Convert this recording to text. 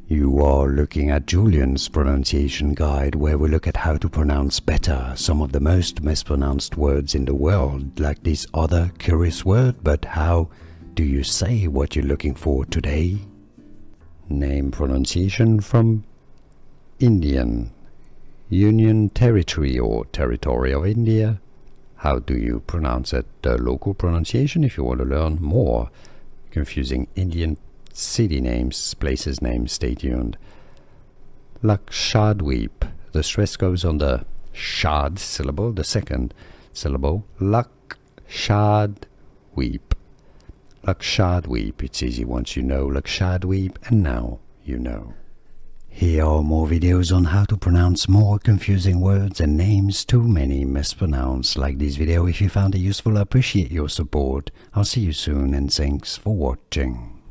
You are looking at Julian's pronunciation guide, where we look at how to pronounce better some of the most mispronounced words in the world, like this other curious word. But how do you say what you're looking for today? Name pronunciation from Indian, Union Territory or Territory of India. How do you pronounce it? The local pronunciation if you want to learn more. Confusing Indian city names, places names, stay tuned. Lakshadweep. The stress goes on the shad syllable, the second syllable. Lakshadweep. Lakshadweep. It's easy once you know Lakshadweep, and now you know. Here are more videos on how to pronounce more confusing words and names too many mispronounced. Like this video if you found it useful. I appreciate your support. I'll see you soon and thanks for watching.